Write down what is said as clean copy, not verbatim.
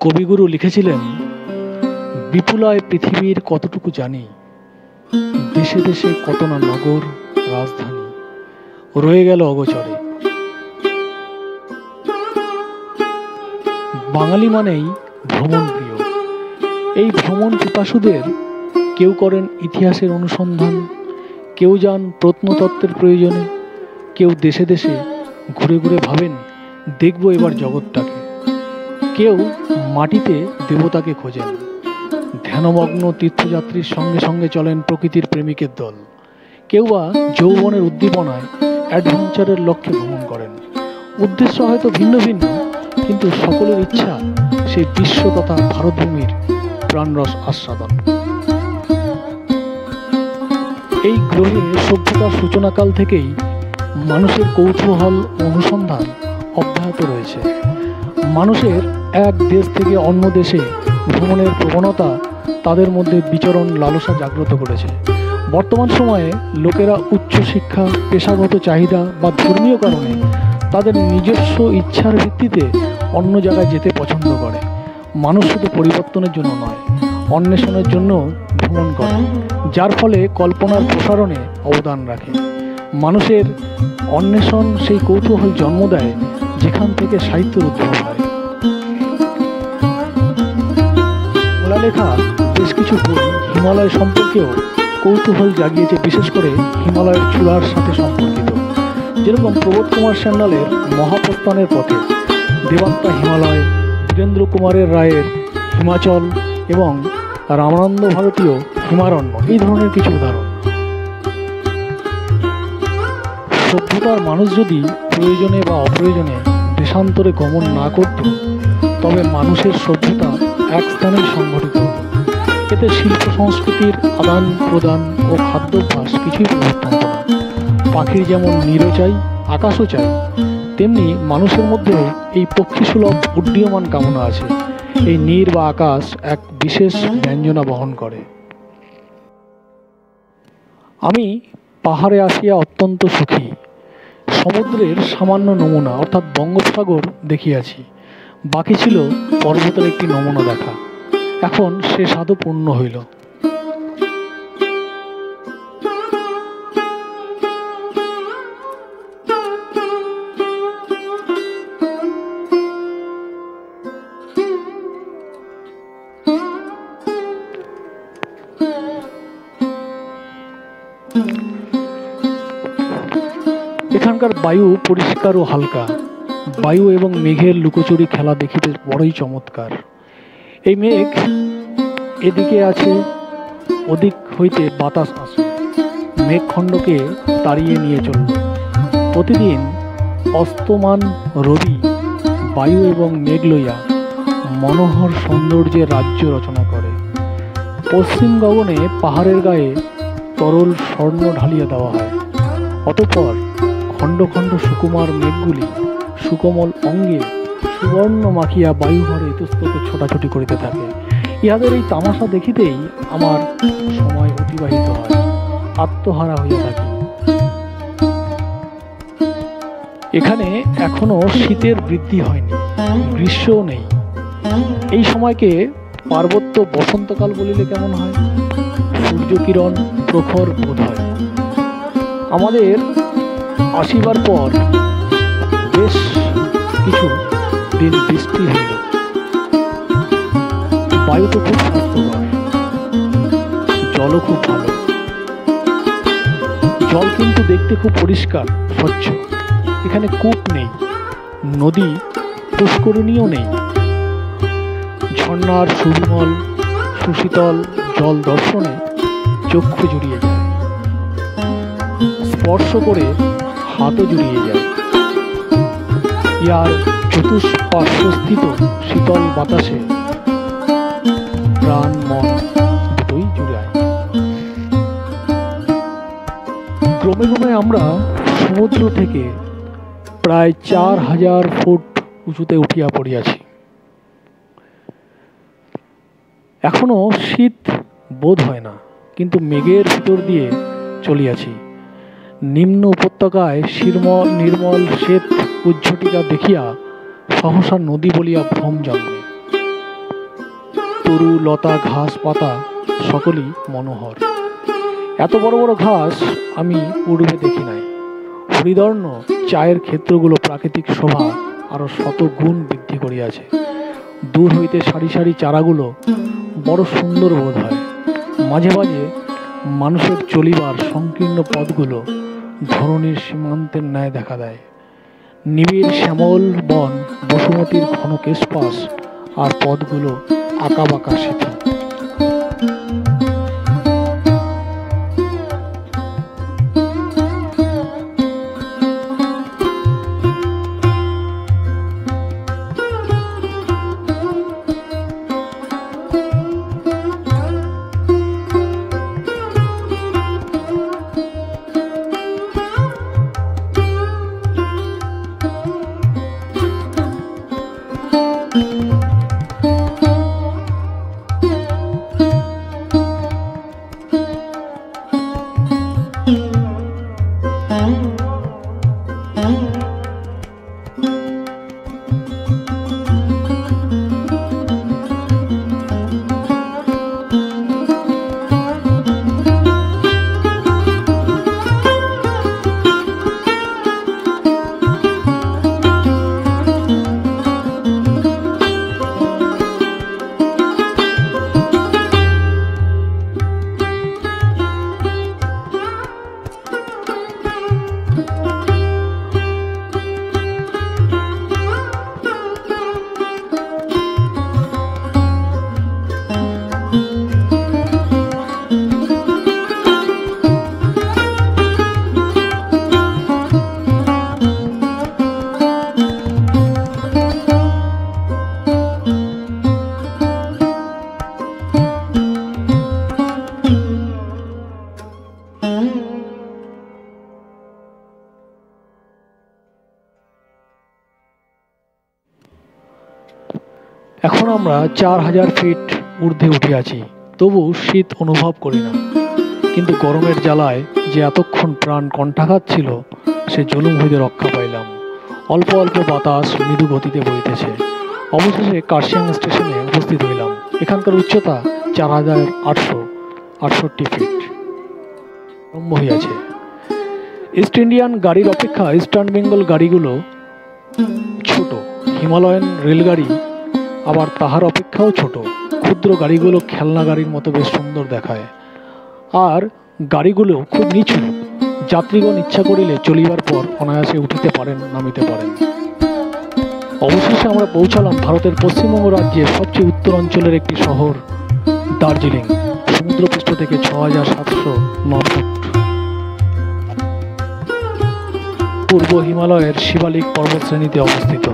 কবিগুরু লিখেছিলেন, বিপুলায় পৃথিবীর কতটুকু জানি, দেশে দেশে কত না নগর রাজধানী রয়ে গেল অগোচরে। বাঙালি মানেই ভ্রমণ প্রিয়। এই ভ্রমণ পিপাসুদের কেউ করেন ইতিহাসের অনুসন্ধান, কেউ যান প্রত্নতত্ত্বের প্রয়োজনে, কেউ দেশে দেশে ঘুরে ঘুরে ভাবেন দেখব এবার জগৎটাকে, কেউ মাটিতে দেবতাকে খোঁজেন। ধ্যানমগ্ন তীর্থযাত্রীর সঙ্গে সঙ্গে চলেন প্রকৃতির প্রেমিকের দল, কেউ বা যৌবনের উদ্দীপনায় অ্যাডভেঞ্চারের লক্ষ্যে ভ্রমণ করেন। উদ্দেশ্য হয়তো ভিন্ন ভিন্ন, কিন্তু সকলের ইচ্ছা সেই বিশ্ব তথা ভারতভূমির প্রাণরস আস্বাদন। এই গ্রহে সভ্যতার সূচনাকাল থেকেই মানুষের কৌতূহল অনুসন্ধান অব্যাহত রয়েছে। মানুষের এক দেশ থেকে অন্য দেশে ভ্রমণের প্রবণতা তাদের মধ্যে বিচরণ লালসা জাগ্রত করেছে। বর্তমান সময়ে লোকেরা উচ্চশিক্ষা, পেশাগত চাহিদা বা ধর্মীয় কারণে তাদের নিজস্ব ইচ্ছার ভিত্তিতে অন্য জায়গায় যেতে পছন্দ করে। মানুষ শুধু পরিবর্তনের জন্য নয়, অন্বেষণের জন্য ভ্রমণ করে, যার ফলে কল্পনার প্রসারণে অবদান রাখে। মানুষের অন্বেষণ সেই কৌতূহল জন্ম দেয় যেখান থেকে সাহিত্যের উদ্ভব হয়। বাংলা লেখা বেশ কিছু বই হিমালয় সম্পর্কেও কৌতূহল জাগিয়েছে, বিশেষ করে হিমালয়ের চূড়ার সাথে সম্পর্কিত। যেরকম প্রবোধ কুমার সান্যালের মহাপ্রস্থানের পথে, দেবাত্মা হিমালয়, বীরেন্দ্র কুমারের রায়ের হিমাচল এবং রামানন্দ ভারতীয় হিমারণ্য, এই ধরনের কিছু উদাহরণ। সভ্যতার মানুষ যদি প্রয়োজনে বা অপ্রয়োজনে দেশান্তরে গমন না করত, তবে মানুষের সভ্যতা এক স্থানেই সংগঠিত হতো। এতে শিল্প সংস্কৃতির আদান প্রদান ও খাদ্যাভ্যাস কিছুই পরিবর্তন হতো না। পাখির যেমন নীড়ও চাই, আকাশও চাই, তেমনি মানুষের মধ্যেও এই পক্ষীসুলভ উড্ডীয়মান কামনা আছে। এই নীড় বা আকাশ এক বিশেষ ব্যঞ্জনা বহন করে। আমি পাহাড়ে আসিয়া অত্যন্ত সুখী, সমুদ্রের সামান্য নমুনা অর্থাৎ বঙ্গোপসাগর দেখিয়াছি, বাকি ছিল পর্বতের একটি নমুনা দেখা। এখন সে সাধু পূর্ণ হইল। এখানকার বায়ু পরিষ্কার ও হালকা। বায়ু এবং মেঘের লুকোচুরি খেলা দেখিতে বড়ই চমৎকার। এই মেঘ এদিকে আছে, ওদিক হইতে বাতাস আসে, মেঘখণ্ডকে তাড়িয়ে নিয়ে চলল। প্রতিদিন অস্তমান রবি বায়ু এবং মেঘ লইয়া মনোহর সৌন্দর্যের রাজ্য রচনা করে। পশ্চিম গগনে পাহাড়ের গায়ে তরল স্বর্ণ ঢালিয়া দেওয়া হয়, অতঃপর খণ্ড খণ্ড সুকুমার মেঘগুলি সুকোমল অঙ্গে সুবর্ণ মাখিয়া বায়ুভরে ইতস্তত ছোটাছুটি করিতে থাকে। ইহাদের এই তামাশা দেখিতেই আমার সময় অতিবাহিত হয়, আত্মহারা হইয়া থাকি। এখানে এখনো শীতের বৃদ্ধি হয়নি, গ্রীষ্মও নেই। এই সময়কে পার্বত্য বসন্তকাল বলিলে কেমন হয়? সূর্যকিরণ প্রখর বোধ হয়। আমাদের আসিবার পর বেশ কিছু দিন বৃষ্টি হইল। বায়ু তো খুব স্বাস্থ্যকর, জলও খুব ভালো। জল কিন্তু দেখতে খুব পরিষ্কার স্বচ্ছ। এখানে কূপ নেই, নদী পুষ্করিণীও নেই। ঝর্ণার সুবিমল সুশীতল জল দর্শনে চক্ষু জুড়িয়ে যায়, স্পর্শ করে হাতও জুড়িয়ে যায়। ইয়ার চতুষ্পার্শ্বস্থিত শীতল বাতাসে প্রাণ মন দুটোই জুড়ায়। ক্রমে ক্রমে আমরা সমুদ্র থেকে প্রায় 4000 ফুট উঁচুতে উঠিয়া পড়িয়াছি। এখনো শীত বোধ হয় না, কিন্তু মেঘের ভিতর দিয়ে চলিয়াছি। নিম্ন উপত্যকায় নির্মল শ্বেত উজ্জ্বটিকা দেখিয়া সহসা নদী বলিয়া ভ্রম জন্মে। তরু লতা ঘাস পাতা সকলই মনোহর। এত বড় বড় ঘাস আমি পূর্বে দেখি নাই। হরিদর্ণ চায়ের ক্ষেত্রগুলো প্রাকৃতিক শোভা আরো শত গুণ বৃদ্ধি করিয়াছে। দূর হইতে সারি সারি চারাগুলো বড় সুন্দর বোধ হয়। মাঝে মাঝে মানুষের চলিবার সংকীর্ণ পথগুলো ধরণীর সীমান্তের ন্যায় দেখা দেয়। নিবিড় শ্যামল বন, বসুমতীর ঘন কেশপাশ আর পথগুলো আঁকা বাঁকা সিঁথি। এখন আমরা 4000 ফিট ঊর্ধ্বে উঠিয়াছি, তবু শীত অনুভব করি না। কিন্তু গরমের জ্বালায় যে এতক্ষণ প্রাণ কণ্ঠাঘাত ছিল, সে জুলুম হইতে রক্ষা পাইলাম। অল্প অল্প বাতাস মৃদু গতিতে বইতেছে। অবশেষে কার্শিয়াং স্টেশনে উপস্থিত হইলাম। এখানকার উচ্চতা 4868 ফিট। আরম্ভ হইয়াছে। ইস্ট ইন্ডিয়ান গাড়ির অপেক্ষা ইস্টার্ন বেঙ্গল গাড়িগুলো ছোট। হিমালয়ান রেলগাড়ি আবার তাহার অপেক্ষাও ছোট। ক্ষুদ্র গাড়িগুলো খেলনা গাড়ির মতো বেশ সুন্দর দেখায়। আর গাড়িগুলো খুব নিচু। যাত্রীগণ ইচ্ছা করিলে চলিবার পর অনায়াসে উঠিতে পারেন, নামিতে পারেন। অবশেষে আমরা পৌঁছালাম ভারতের পশ্চিমবঙ্গ রাজ্যের সবচেয়ে উত্তর অঞ্চলের একটি শহর দার্জিলিং। সমুদ্রপৃষ্ঠ থেকে 6709 ফুট। পূর্ব হিমালয়ের শিবালিক পর্বতশ্রেণীতে অবস্থিত।